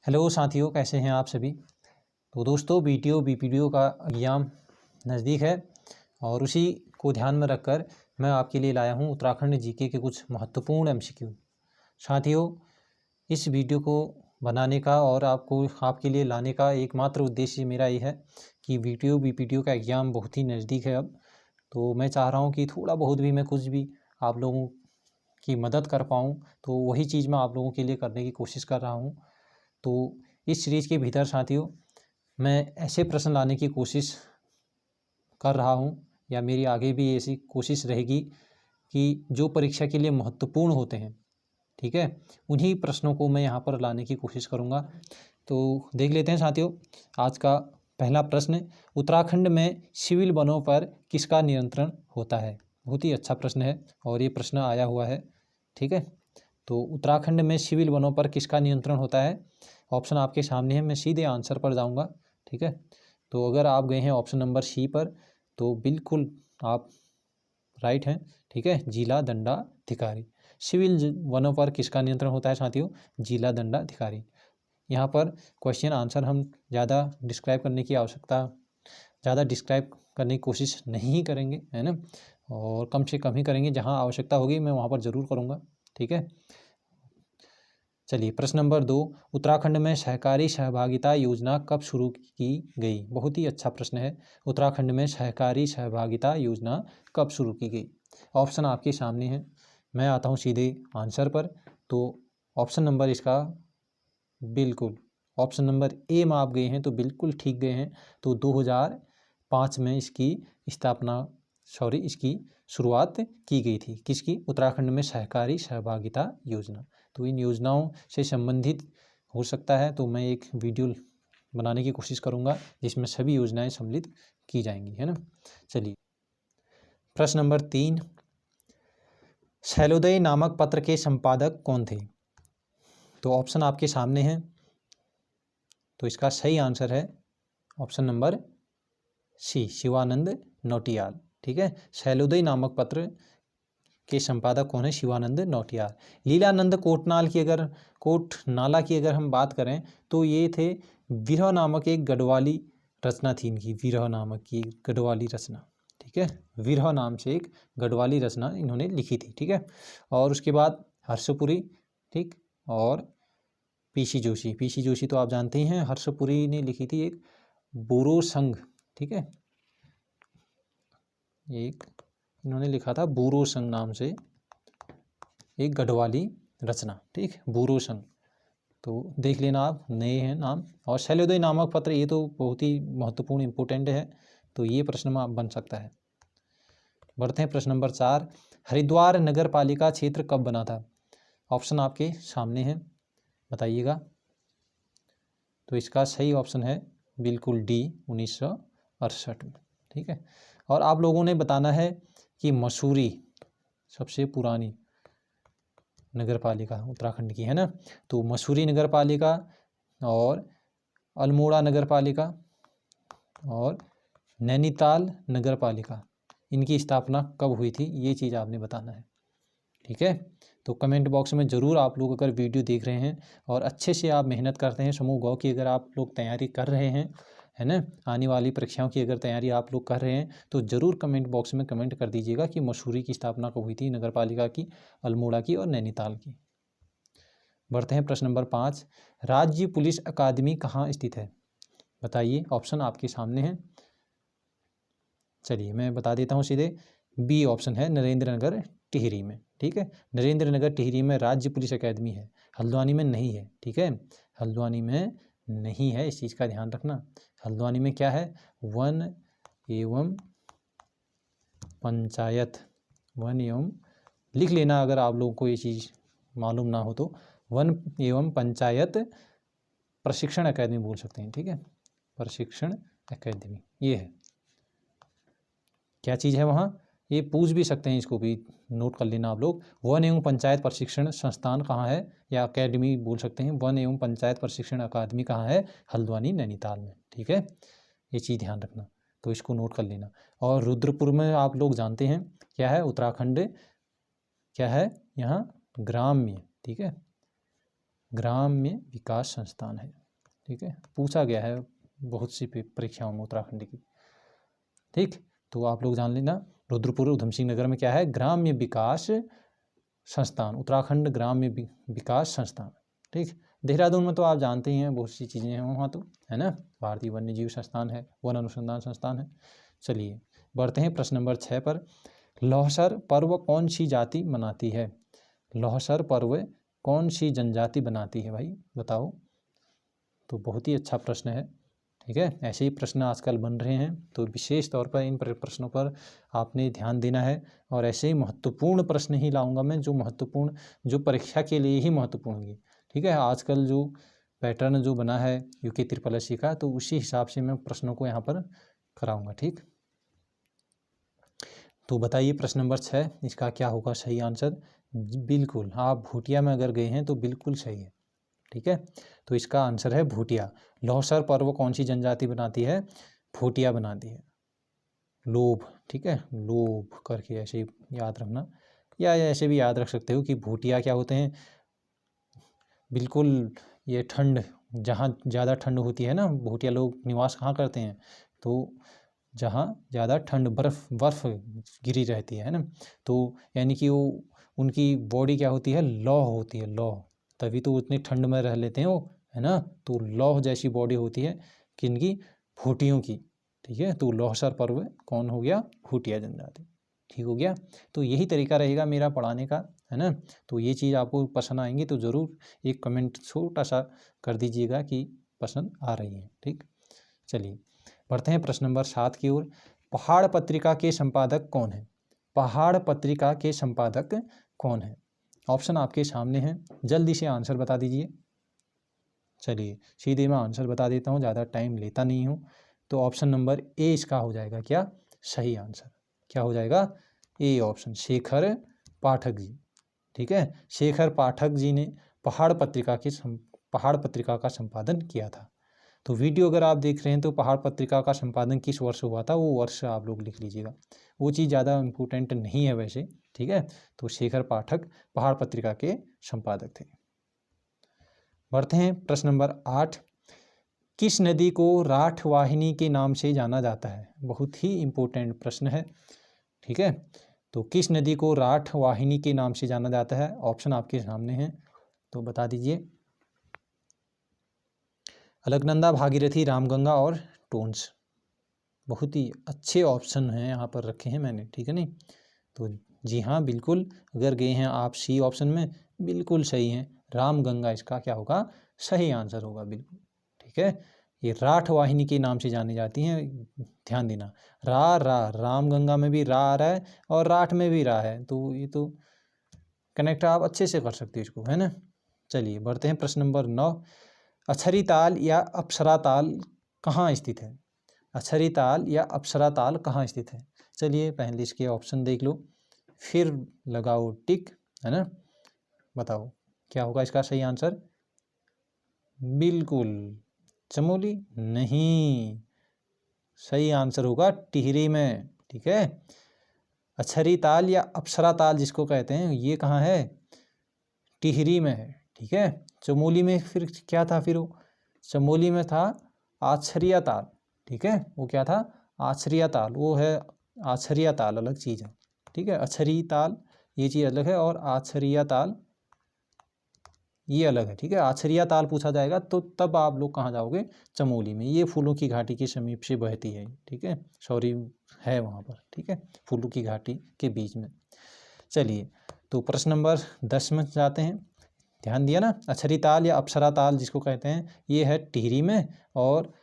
Hello साथियों, कैसे हैं आप सभी। तो दोस्तों, बीपीडीओ का एग्ज़ाम नज़दीक है और उसी को ध्यान में रखकर मैं आपके लिए लाया हूं उत्तराखंड जीके के कुछ महत्वपूर्ण एमसीक्यू। साथियों, इस वीडियो को बनाने का और आपके लिए लाने का एकमात्र उद्देश्य मेरा ये है कि बीपीडीओ का एग्ज़ाम बहुत ही नज़दीक है अब। तो मैं चाह रहा हूँ कि थोड़ा बहुत भी मैं कुछ भी आप लोगों की मदद कर पाऊँ, तो वही चीज़ मैं आप लोगों के लिए करने की कोशिश कर रहा हूँ। तो इस सीरीज़ के भीतर साथियों, मैं ऐसे प्रश्न लाने की कोशिश कर रहा हूँ या मेरी आगे भी ऐसी कोशिश रहेगी कि जो परीक्षा के लिए महत्वपूर्ण होते हैं, ठीक है, उन्हीं प्रश्नों को मैं यहाँ पर लाने की कोशिश करूँगा। तो देख लेते हैं साथियों, आज का पहला प्रश्न, उत्तराखंड में सिविल वनों पर किसका नियंत्रण होता है। बहुत ही अच्छा प्रश्न है और ये प्रश्न आया हुआ है, ठीक है। तो उत्तराखंड में सिविल वनों पर किसका नियंत्रण होता है। ऑप्शन आपके सामने है, मैं सीधे आंसर पर जाऊंगा, ठीक है। तो अगर आप गए हैं ऑप्शन नंबर सी पर तो बिल्कुल आप राइट हैं, ठीक है। जिला दंडाधिकारी। सिविल वनों पर किसका नियंत्रण होता है साथियों, जिला दंडाधिकारी। यहाँ पर क्वेश्चन आंसर हम ज़्यादा डिस्क्राइब करने की कोशिश नहीं करेंगे, है ना, और कम से कम ही करेंगे। जहाँ आवश्यकता होगी मैं वहाँ पर ज़रूर करूँगा, ठीक है। चलिए, प्रश्न नंबर 2, उत्तराखंड में सहकारी सहभागिता योजना कब शुरू की गई। बहुत ही अच्छा प्रश्न है। उत्तराखंड में सहकारी सहभागिता योजना कब शुरू की गई। ऑप्शन आपके सामने हैं, मैं आता हूँ सीधे आंसर पर। तो ऑप्शन नंबर इसका बिल्कुल ऑप्शन नंबर ए में आप गए हैं तो बिल्कुल ठीक गए हैं। तो 2005 में इसकी शुरुआत की गई थी। किसकी, उत्तराखंड में सहकारी सहभागिता योजना। तो इन योजनाओं से संबंधित हो सकता है तो मैं एक वीडियो बनाने की कोशिश करूंगा जिसमें सभी योजनाएं सम्मिलित की जाएंगी, है ना। चलिए, प्रश्न नंबर 3, शैलोदय नामक पत्र के संपादक कौन थे। तो ऑप्शन आपके सामने हैं, तो इसका सही आंसर है option number C, Shivanand Nautiyal, ठीक है। शैलोदय नामक पत्र के संपादक कौन है, शिवानंद नौटियाल। लीलानंद कोटनाला की अगर हम बात करें तो ये थे, विरह नामक एक गढ़वाली रचना थी इनकी, विरह नामक की गढ़वाली रचना, ठीक है। विरह नाम से एक गढ़वाली रचना इन्होंने लिखी थी, ठीक है। और उसके बाद हर्षपुरी, ठीक, और पीसी जोशी तो आप जानते ही हैं। हर्षपुरी ने लिखी थी एक बोरो संघ, ठीक है, एक इन्होंने लिखा था बोरो संघ नाम से एक गढ़वाली रचना, ठीक, बोरो संघ। तो देख लेना, आप नए हैं नाम। और शैलोदय नामक पत्र, ये तो बहुत ही महत्वपूर्ण इंपोर्टेंट है, तो ये प्रश्न में बन सकता है। बढ़ते हैं प्रश्न नंबर 4, हरिद्वार नगर पालिका क्षेत्र कब बना था। ऑप्शन आपके सामने है, बताइएगा। तो इसका सही ऑप्शन है बिल्कुल डी, 1968 में, ठीक है। और आप लोगों ने बताना है कि मसूरी सबसे पुरानी नगर पालिका उत्तराखंड की, है ना। तो मसूरी नगर पालिका और अल्मोड़ा नगर पालिका और नैनीताल नगर पालिका, इनकी स्थापना कब हुई थी, ये चीज़ आपने बताना है, ठीक है। तो कमेंट बॉक्स में ज़रूर आप लोग अगर वीडियो देख रहे हैं और अच्छे से आप मेहनत करते हैं, समूह गौ की अगर आप लोग तैयारी कर रहे हैं, है ना, आने वाली परीक्षाओं की अगर तैयारी आप लोग कर रहे हैं तो ज़रूर कमेंट बॉक्स में कमेंट कर दीजिएगा कि मसूरी की स्थापना कब हुई थी, नगर पालिका की, अल्मोड़ा की और नैनीताल की। बढ़ते हैं प्रश्न नंबर 5, राज्य पुलिस अकादमी कहाँ स्थित है, बताइए। ऑप्शन आपके सामने हैं, चलिए मैं बता देता हूँ सीधे। बी ऑप्शन है, नरेंद्र नगर टिहरी में, ठीक है। नरेंद्र नगर टिहरी में राज्य पुलिस अकादमी है, हल्द्वानी में नहीं है, ठीक है। हल्द्वानी में नहीं है, इस चीज़ का ध्यान रखना। हल्द्वानी में क्या है, वन एवं पंचायत, वन एवं, लिख लेना अगर आप लोगों को ये चीज़ मालूम ना हो तो, वन एवं पंचायत प्रशिक्षण अकादमी बोल सकते हैं, ठीक है। प्रशिक्षण अकादमी ये है, क्या चीज़ है वहाँ, ये पूछ भी सकते हैं, इसको भी नोट कर लेना आप लोग। वन एवं पंचायत प्रशिक्षण संस्थान कहाँ है, या अकेडमी बोल सकते हैं। वन एवं पंचायत प्रशिक्षण अकादमी कहाँ है, हल्द्वानी नैनीताल में, ठीक है। ये चीज़ ध्यान रखना, तो इसको नोट कर लेना। और रुद्रपुर में आप लोग जानते हैं क्या है, उत्तराखंड क्या है यहाँ, ग्राम्य, ठीक है, ग्राम्य विकास संस्थान है। ठीक है, पूछा गया है बहुत सी परीक्षाओं में उत्तराखंड की। ठीक, तो आप लोग जान लेना, रुद्रपुर उधम सिंह नगर में क्या है, ग्राम्य विकास संस्थान, उत्तराखंड ग्राम्य विकास संस्थान। ठीक, देहरादून में तो आप जानते ही हैं बहुत सी चीज़ें हैं वहाँ, तो है ना, भारतीय वन्य जीव संस्थान है, वन अनुसंधान संस्थान है। चलिए बढ़ते हैं प्रश्न नंबर 6 पर। लौहसर पर्व कौन सी जाति मनाती है? लौहसर पर्व कौन सी जनजाति बनाती है भाई, बताओ। तो बहुत ही अच्छा प्रश्न है। ठीक है, ऐसे ही प्रश्न आजकल बन रहे हैं, तो विशेष तौर पर इन प्रश्नों पर आपने ध्यान देना है। और ऐसे ही महत्वपूर्ण प्रश्न ही लाऊंगा मैं, जो महत्वपूर्ण, जो परीक्षा के लिए ही महत्वपूर्ण होंगे। ठीक है, आजकल जो पैटर्न जो बना है यूके SSS का, तो उसी हिसाब से मैं प्रश्नों को यहाँ पर कराऊंगा। ठीक, तो बताइए प्रश्न नंबर 6, इसका क्या होगा सही आंसर? बिल्कुल, आप भूटिया में अगर गए हैं तो बिल्कुल सही है। ठीक है, तो इसका आंसर है भूटिया। लौहसर पर्व कौन सी जनजाति बनाती है? भूटिया बनाती है। लोभ, ठीक है, लोभ करके ऐसे ही याद रखना, या ऐसे भी याद रख सकते हो कि भूटिया क्या होते हैं। बिल्कुल, ये ठंड, जहाँ ज़्यादा ठंड होती है ना, भूटिया लोग निवास कहाँ करते हैं? तो जहाँ ज़्यादा ठंड, बर्फ़ गिरी रहती है ना, तो यानी कि वो, उनकी बॉडी क्या होती है, लौह होती है, लौह, तभी तो उतनी ठंड में रह लेते हैं वो, है ना। तो लौह जैसी बॉडी होती है किनकी? भूटियों की। ठीक है, तो लौहसर पर्व कौन हो गया? भूटिया जनजाति। ठीक हो गया, तो यही तरीका रहेगा मेरा पढ़ाने का, है ना। तो ये चीज़ आपको पसंद आएंगी तो ज़रूर एक कमेंट छोटा सा कर दीजिएगा कि पसंद आ रही है। ठीक, चलिए बढ़ते हैं प्रश्न नंबर 7 की ओर। पहाड़ पत्रिका के संपादक कौन है? पहाड़ पत्रिका के संपादक कौन है? ऑप्शन आपके सामने हैं, जल्दी से आंसर बता दीजिए। चलिए सीधे मैं आंसर बता देता हूँ, ज़्यादा टाइम लेता नहीं हूँ। तो ऑप्शन नंबर ए इसका हो जाएगा क्या सही आंसर? क्या हो जाएगा? A option, Shekhar Pathak ji. ठीक है, शेखर पाठक जी ने पहाड़ पत्रिका का संपादन किया था। तो वीडियो अगर आप देख रहे हैं तो पहाड़ पत्रिका का संपादन किस वर्ष हुआ था, वो वर्ष आप लोग लिख लीजिएगा, वो चीज़ ज़्यादा इम्पोर्टेंट नहीं है वैसे। ठीक है, तो शेखर पाठक पहाड़ पत्रिका के संपादक थे। बढ़ते हैं प्रश्न नंबर 8। किस नदी को राठ वाहिनी के नाम से जाना जाता है? बहुत ही इम्पोर्टेंट प्रश्न है। ठीक है, तो किस नदी को राठ वाहिनी के नाम से जाना जाता है? ऑप्शन आपके सामने हैं, तो बता दीजिए। अलकनंदा, भागीरथी, रामगंगा और टोंस। बहुत ही अच्छे ऑप्शन हैं यहाँ पर रखे हैं मैंने, ठीक है नहीं। तो जी हाँ, बिल्कुल, अगर गए हैं आप सी ऑप्शन में, बिल्कुल सही है, रामगंगा इसका क्या होगा? सही आंसर होगा, बिल्कुल। ठीक है, ये राठ वाहिनी के नाम से जानी जाती हैं, ध्यान देना। रामगंगा में भी रा आ रहा है और राठ में भी रा है, तो ये तो कनेक्ट आप अच्छे से कर सकते हो इसको, है ना। चलिए बढ़ते हैं प्रश्न नंबर 9। अक्षरी ताल या अप्सरा ताल कहाँ स्थित है? अक्षरी ताल या अप्सरा ताल कहाँ स्थित है? चलिए पहले इसके ऑप्शन देख लो, फिर लगाओ टिक, है ना। बताओ क्या होगा इसका सही आंसर? बिल्कुल, चमोली नहीं, सही आंसर होगा टिहरी में। ठीक है, अक्षरी ताल या अप्सरा ताल जिसको कहते हैं, ये कहाँ है? टिहरी में है। ठीक है, चमोली में फिर क्या था? फिर वो चमोली में था आछरिया ताल। ठीक है, वो क्या था? आछरिया ताल, वो है आछरिया ताल, अलग चीज़ है। ठीक है, अक्षरी ताल ये चीज़ अलग है और आछरिया ताल ये अलग है। ठीक है, आछरिया ताल पूछा जाएगा तो तब आप लोग कहाँ जाओगे? चमोली में, ये फूलों की घाटी के समीप से बहती है। ठीक है, सॉरी है वहाँ पर। ठीक है, फूलों की घाटी के बीच में। चलिए तो प्रश्न नंबर 10 में जाते हैं, ध्यान दिया ना। अक्षरी ताल या अप्सरा ताल जिसको कहते हैं, ये है टिहरी में, और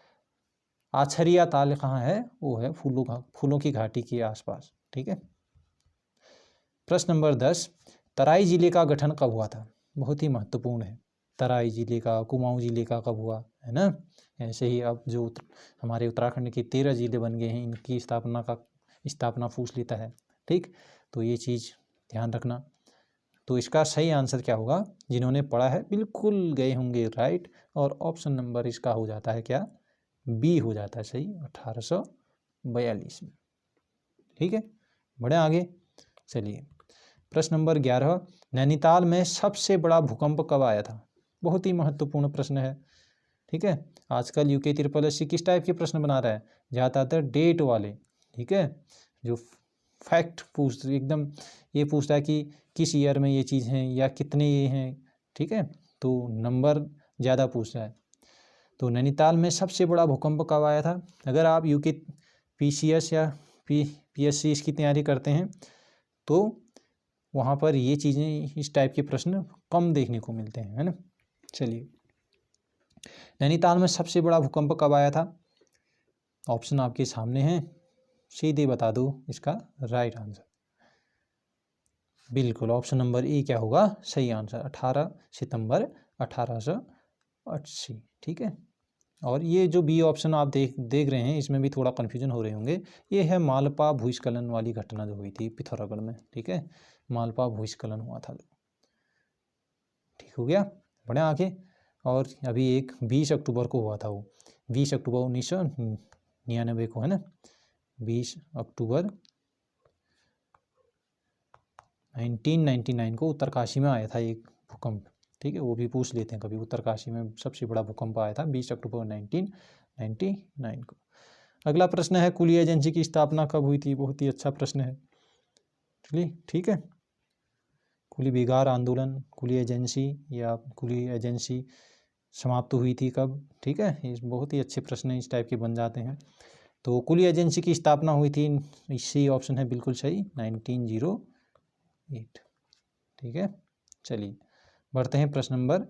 आछरिया ताल कहाँ है? वो है फूलों की घाटी के आसपास। ठीक है, प्रश्न नंबर 10। तराई जिले का गठन कब हुआ था? बहुत ही महत्वपूर्ण है। तराई जिले का, कुमाऊं जिले का कब हुआ, है ना। ऐसे ही अब जो हमारे उत्तराखंड के 13 जिले बन गए हैं, इनकी स्थापना पूछ लेता है। ठीक, तो ये चीज़ ध्यान रखना। तो इसका सही आंसर क्या होगा? जिन्होंने पढ़ा है बिल्कुल गए होंगे राइट, और ऑप्शन नंबर इसका हो जाता है क्या? बी हो जाता है सही, 1842 में। ठीक है, बढ़े आगे। चलिए प्रश्न नंबर 11। नैनीताल में सबसे बड़ा भूकंप कब आया था? बहुत ही महत्वपूर्ण प्रश्न है। ठीक है, आजकल यूके ट्रिपल एससी किस टाइप के प्रश्न बना रहा है, ज़्यादातर डेट वाले। ठीक है, जो फैक्ट एकदम ये पूछता है कि किस ईयर में ये चीज़ हैं या कितने ये हैं। ठीक है, तो नंबर ज़्यादा पूछ रहा है। तो नैनीताल में सबसे बड़ा भूकंप कब आया था? अगर आप यूके पीसीएस या पीएससी इसकी तैयारी करते हैं तो वहाँ पर ये चीज़ें, इस टाइप के प्रश्न कम देखने को मिलते हैं, है ना। चलिए, नैनीताल में सबसे बड़ा भूकंप कब आया था? ऑप्शन आपके सामने हैं, सीधे बता दो इसका राइट आंसर। बिल्कुल, ऑप्शन नंबर ए क्या होगा सही आंसर, 18 सितंबर 1880। ठीक है, और ये जो बी ऑप्शन आप देख रहे हैं, इसमें भी थोड़ा कन्फ्यूजन हो रहे होंगे। ये है मालपा भूस्खलन वाली घटना जो हुई थी पिथौरागढ़ में। ठीक है, मालपा भूस्खलन हुआ था। ठीक हो गया, बढ़े आगे। और अभी एक 20 अक्टूबर को हुआ था, वो 20 अक्टूबर 1999 को, है ना। 20 अक्टूबर 1999 को उत्तरकाशी में आया था एक भूकंप। ठीक है, वो भी पूछ लेते हैं कभी, उत्तरकाशी में सबसे बड़ा भूकंप आया था 20 अक्टूबर 1999 को। अगला प्रश्न है, कुली एजेंसी की स्थापना कब हुई थी? बहुत ही अच्छा प्रश्न है। चलिए, ठीक है, कुली बिगार आंदोलन, कुली एजेंसी या कुली एजेंसी समाप्त हुई थी कब? ठीक है, ये बहुत ही अच्छे प्रश्न इस टाइप के बन जाते हैं। तो कुली एजेंसी की स्थापना हुई थी, इसी ऑप्शन है बिल्कुल सही, 1908। ठीक है, चलिए बढ़ते हैं प्रश्न नंबर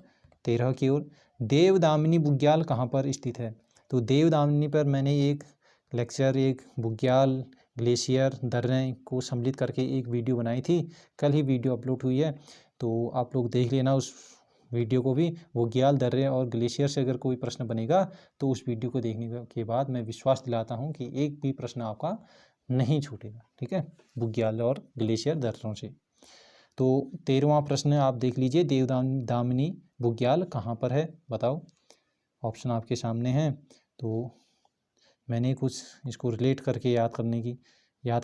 13 की ओर। देवदामिनी बुग्याल कहाँ पर स्थित है? तो देवदामिनी पर मैंने एक लेक्चर, एक बुग्याल ग्लेशियर दर्रे को सम्मिलित करके एक वीडियो बनाई थी, कल ही वीडियो अपलोड हुई है, तो आप लोग देख लेना उस वीडियो को भी। बुग्याल दर्रे और ग्लेशियर से अगर कोई प्रश्न बनेगा तो उस वीडियो को देखने के बाद मैं विश्वास दिलाता हूँ कि एक भी प्रश्न आपका नहीं छूटेगा। ठीक है, बुग्याल और ग्लेशियर दर्रों से। तो 13वां प्रश्न आप देख लीजिए, देवदामिनी बुग्याल कहाँ पर है, बताओ। ऑप्शन आपके सामने हैं, तो मैंने कुछ इसको रिलेट करके याद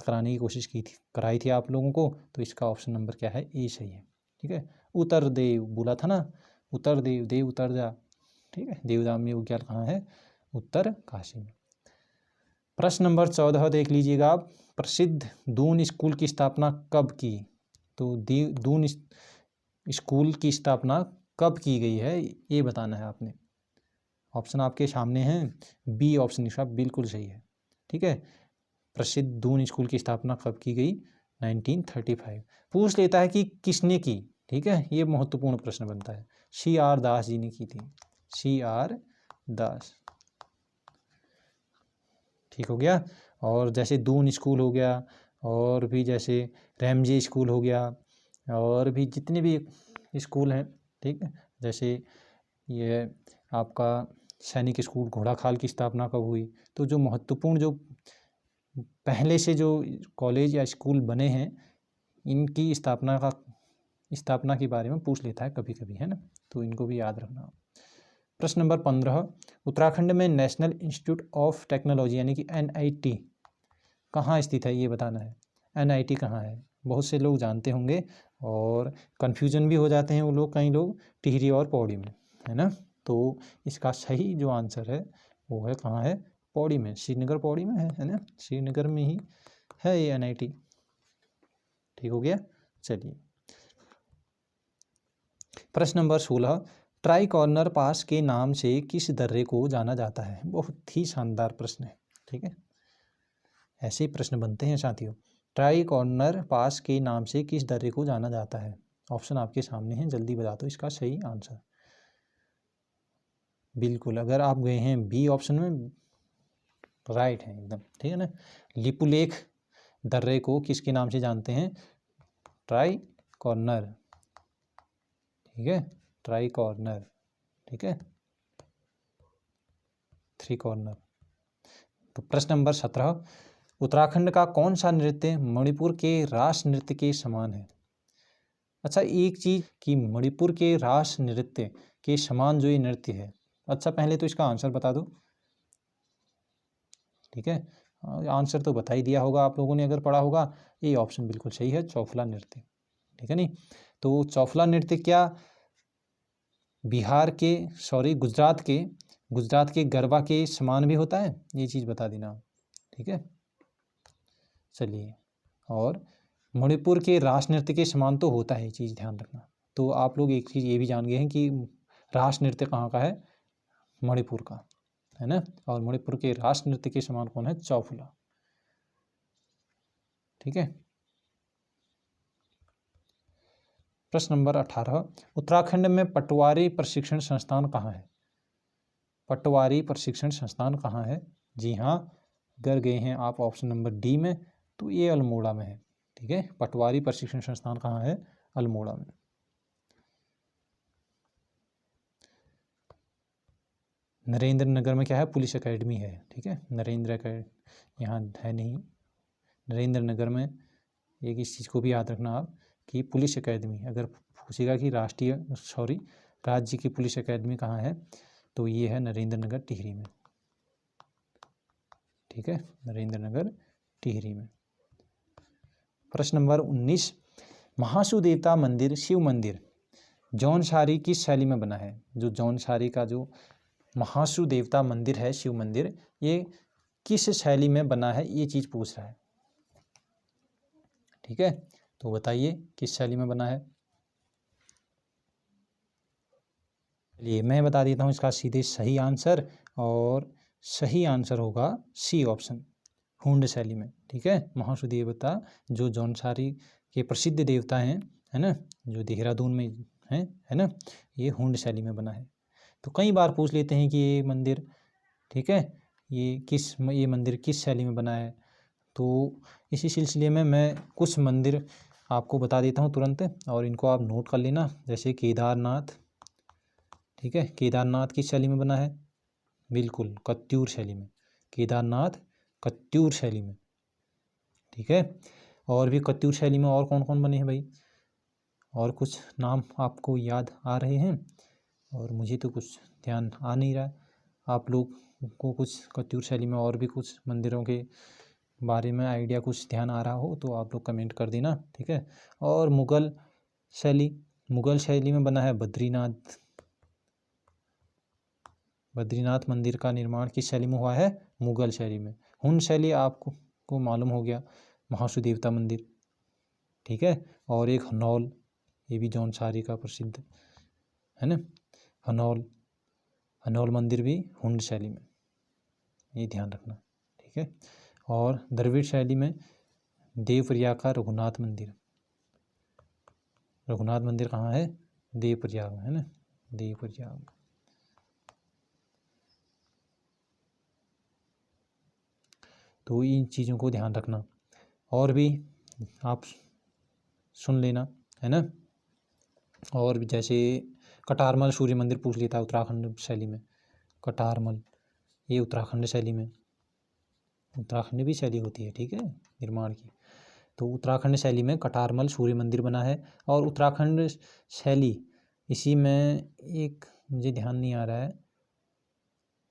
कराने की कोशिश कराई थी आप लोगों को। तो इसका ऑप्शन नंबर क्या है, ए सही है। ठीक है, उत्तर देव बोला था ना, उत्तर देव, देव उतर जा। ठीक है, देवदामिनी बुग्याल कहाँ है? उत्तर काशी में। प्रश्न नंबर 14 देख लीजिएगा आप, प्रसिद्ध दून स्कूल की स्थापना कब की? तो दून स्कूल की स्थापना कब की गई है, ये बताना है आपने। ऑप्शन आपके सामने हैं, बी ऑप्शन इसका बिल्कुल सही है। ठीक है, प्रसिद्ध दून स्कूल की स्थापना कब की गई? 1935। पूछ लेता है कि किसने की। ठीक है, ये महत्वपूर्ण प्रश्न बनता है। CR दास जी ने की थी, CR दास। ठीक हो गया, और जैसे दून स्कूल हो गया, और भी जैसे रैमजे स्कूल हो गया, और भी जितने भी स्कूल हैं। ठीक है, जैसे ये आपका सैनिक स्कूल घोड़ाखाल की स्थापना कब हुई? तो जो महत्वपूर्ण, जो पहले से जो कॉलेज या स्कूल बने हैं, इनकी स्थापना के बारे में पूछ लेता है कभी कभी, है ना, तो इनको भी याद रखना। प्रश्न नंबर 15, उत्तराखंड में नेशनल इंस्टीट्यूट ऑफ टेक्नोलॉजी यानी कि NIT कहाँ स्थित है, ये बताना है। NIT कहाँ है? बहुत से लोग जानते होंगे और कन्फ्यूजन भी हो जाते हैं वो लोग, कई लोग टिहरी और पौड़ी में, है ना। तो इसका सही जो आंसर है वो है, कहाँ है? पौड़ी में, श्रीनगर पौड़ी में है ना, श्रीनगर में ही है ये NIT। ठीक हो गया, चलिए प्रश्न नंबर 16, ट्राई कॉर्नर पास के नाम से किस दर्रे को जाना जाता है? बहुत ही शानदार प्रश्न है। ठीक है, ऐसे ही प्रश्न बनते हैं साथियों। ट्राई कॉर्नर पास के नाम से किस दर्रे को जाना जाता है? ऑप्शन आपके सामने हैं, जल्दी बता दो इसका सही आंसर। बिल्कुल, अगर आप गए हैं बी ऑप्शन में, राइट है एकदम। ठीक है ना, लिपुलेख दर्रे को किसके नाम से जानते हैं? Try corner. ठीक है, ट्राई कॉर्नर। ठीक है, 3 कॉर्नर। तो प्रश्न नंबर 17, उत्तराखंड का कौन सा नृत्य मणिपुर के राष्ट्र नृत्य के समान है? अच्छा, एक चीज कि मणिपुर के राष्ट्र नृत्य के समान जो ये नृत्य है, अच्छा पहले तो इसका आंसर बता दो। ठीक है, आंसर तो बता ही दिया होगा आप लोगों ने अगर पढ़ा होगा। ये ऑप्शन बिल्कुल सही है, चौफला नृत्य। ठीक है नहीं, तो चौफला नृत्य क्या बिहार के गुजरात के गरबा के समान भी होता है, ये चीज़ बता देना। ठीक है, चलिए। और मणिपुर के राष्ट्र नृत्य के समान तो होता है, ये चीज़ ध्यान रखना। तो आप लोग एक चीज़ ये भी जान गए हैं कि राष्ट्र नृत्य कहाँ का है, मणिपुर का, है ना। और मणिपुर के राष्ट्र नृत्य के समान कौन है, चौफुला। ठीक है। प्रश्न नंबर 18, उत्तराखंड में पटवारी प्रशिक्षण संस्थान कहाँ है। पटवारी प्रशिक्षण संस्थान कहाँ है? जी हाँ, अगर गए हैं आप ऑप्शन नंबर डी में तो ये अल्मोड़ा में है। ठीक है, पटवारी प्रशिक्षण संस्थान कहाँ है, अल्मोड़ा में। नरेंद्र नगर में क्या है, पुलिस एकेडमी है। ठीक है, नरेंद्र अकेडमी यहाँ है नहीं, नरेंद्र नगर में। एक इस चीज़ को भी याद रखना आप कि पुलिस एकेडमी, अगर पूछेगा कि राज्य की पुलिस एकेडमी कहाँ है, तो ये है नरेंद्र नगर टिहरी में। ठीक है, नरेंद्र नगर टिहरी में। प्रश्न नंबर 19, महासू देवता मंदिर, शिव मंदिर जौनसारी किस शैली में बना है। जो जौनसारी का जो महासू देवता मंदिर है, शिव मंदिर, ये किस शैली में बना है, ये चीज़ पूछ रहा है। ठीक है, तो बताइए किस शैली में बना है। चलिए मैं बता देता हूँ इसका सीधे सही आंसर, और सही आंसर होगा सी ऑप्शन, हुंड शैली में। ठीक है, महासू देवता जो जौनसारी के प्रसिद्ध देवता हैं, है ना, जो देहरादून में हैं, है ना, ये हुंड शैली में बना है। तो कई बार पूछ लेते हैं कि ये मंदिर, ठीक है, ये मंदिर किस शैली में बना है। तो इसी सिलसिले में मैं कुछ मंदिर आपको बता देता हूँ तुरंत, और इनको आप नोट कर लेना। जैसे केदारनाथ, ठीक है, केदारनाथ किस शैली में बना है, बिल्कुल कत्यूर शैली में। केदारनाथ कत्यूर शैली में। ठीक है, और भी कत्यूर शैली में और कौन कौन बने हैं भाई, और कुछ नाम आपको याद आ रहे हैं, और मुझे तो कुछ ध्यान आ नहीं रहा है। आप लोग को कुछ कत्यूर शैली में और भी कुछ मंदिरों के बारे में आइडिया कुछ ध्यान आ रहा हो तो आप लोग कमेंट कर देना। ठीक है, और मुगल शैली में बना है बद्रीनाथ मंदिर का निर्माण किस शैली में हुआ है, मुगल शैली में। हुन शैली आपको मालूम हो गया, महासू देवता मंदिर। ठीक है, और एक हनौल, ये भी जौनसारी का प्रसिद्ध है ना, हनौल मंदिर भी हुंड शैली में, ये ध्यान रखना। ठीक है, और द्रविड़ शैली में देवप्रयाग का रघुनाथ मंदिर कहाँ है, देवप्रयाग में, है ना, देवप्रयाग। तो इन चीज़ों को ध्यान रखना, और भी आप सुन लेना, है ना। और भी जैसे कटारमल सूर्य मंदिर पूछ लेता है उत्तराखंड शैली में, कटारमल ये उत्तराखंड शैली में, उत्तराखंड भी शैली होती है, ठीक है, निर्माण की। तो उत्तराखंड शैली में कटारमल सूर्य मंदिर बना है। और उत्तराखंड शैली, इसी में एक मुझे ध्यान नहीं आ रहा है,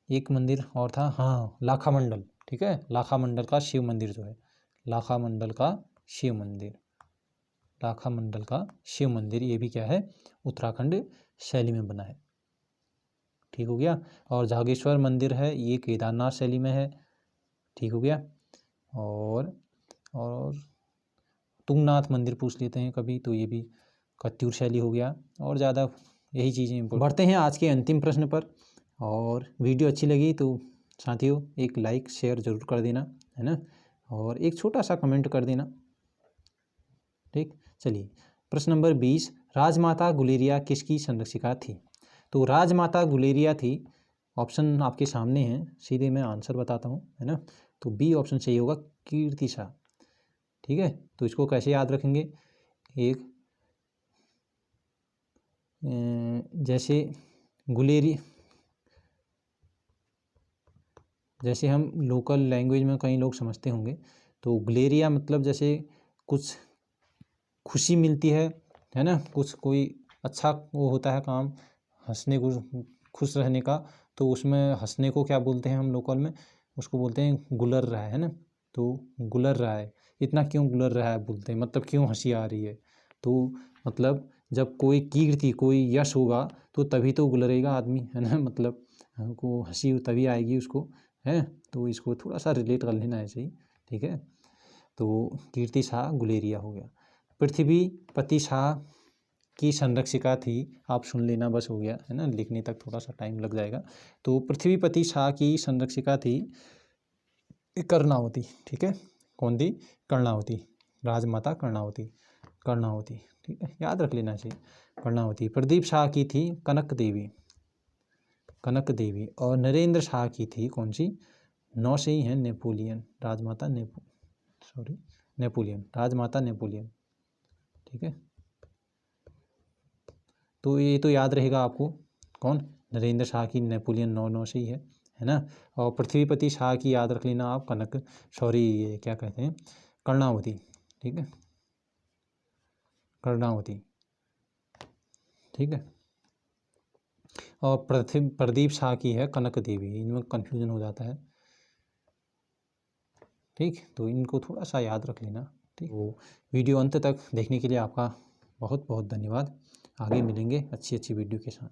एक मंदिर और था, हाँ, लाखा मंडल। ठीक है, लाखा मंडल का शिव मंदिर जो है, लाखा मंडल का शिव मंदिर, ये भी क्या है, उत्तराखंड शैली में बना है। ठीक हो गया। और जागेश्वर मंदिर है, ये केदारनाथ शैली में है। ठीक हो गया। और तुंगनाथ मंदिर पूछ लेते हैं कभी, तो ये भी कत्यूर शैली हो गया। और ज़्यादा यही चीज़ें। बढ़ते हैं आज के अंतिम प्रश्न पर। और वीडियो अच्छी लगी तो साथियों एक लाइक शेयर ज़रूर कर देना, है ना, और एक छोटा सा कमेंट कर देना। ठीक, चलिए प्रश्न नंबर 20, राजमाता गुलेरिया किसकी संरक्षिका थी। तो राजमाता गुलेरिया थी, ऑप्शन आपके सामने हैं, सीधे मैं आंसर बताता हूँ, है ना। तो बी ऑप्शन सही होगा, कीर्ति शाह। ठीक है, तो इसको कैसे याद रखेंगे, एक जैसे गुलेरी, जैसे हम लोकल लैंग्वेज में कई लोग समझते होंगे, तो गुलेरिया मतलब जैसे कुछ खुशी मिलती है ना, कुछ कोई अच्छा वो होता है काम, हंसने को, खुश रहने का, तो उसमें हंसने को क्या बोलते हैं हम लोकल में, उसको बोलते हैं गुलर रहा है ना। तो गुलर रहा है, इतना क्यों गुलर रहा है बोलते हैं, मतलब क्यों हंसी आ रही है, तो मतलब जब कोई कीर्ति कोई यश होगा तो तभी तो गुलरेगा आदमी, है ना। मतलब हमको हंसी तभी आएगी उसको, है। तो इसको थोड़ा सा रिलेट कर लेना ऐसे ही, ठीक है। तो कीर्ति शाह गुलेरिया हो गया। पृथ्वीपति शाह की संरक्षिका थी, आप सुन लेना बस, हो गया, है ना। लिखने तक थोड़ा सा टाइम लग जाएगा। तो पृथ्वीपति शाह की संरक्षिका थी कर्णावती, ठीक है। कौन थी? कर्णावती, राजमाता कर्णावती, कर्णावती, ठीक है, याद रख लेना चाहिए, कर्णावती। प्रदीप शाह की थी कनक देवी, कनक देवी। और नरेंद्र शाह की थी कौन सी? नौ से ही है, नेपोलियन, राजमाता नेपोलियन, राजमाता नेपोलियन, ठीक है। तो ये तो याद रहेगा आपको, कौन? नरेंद्र शाह की नेपोलियन 9 से ही है ना। और पृथ्वीपति शाह की याद रख लेना आप, ये क्या कहते हैं, कर्णावती, ठीक है, कर्णावती, ठीक है। और प्रदीप शाह की है कनक देवी, इनमें कन्फ्यूजन हो जाता है, ठीक। तो इनको थोड़ा सा याद रख लेना, ठीक। तो वीडियो अंत तक देखने के लिए आपका बहुत बहुत धन्यवाद। आगे मिलेंगे अच्छी वीडियो के साथ।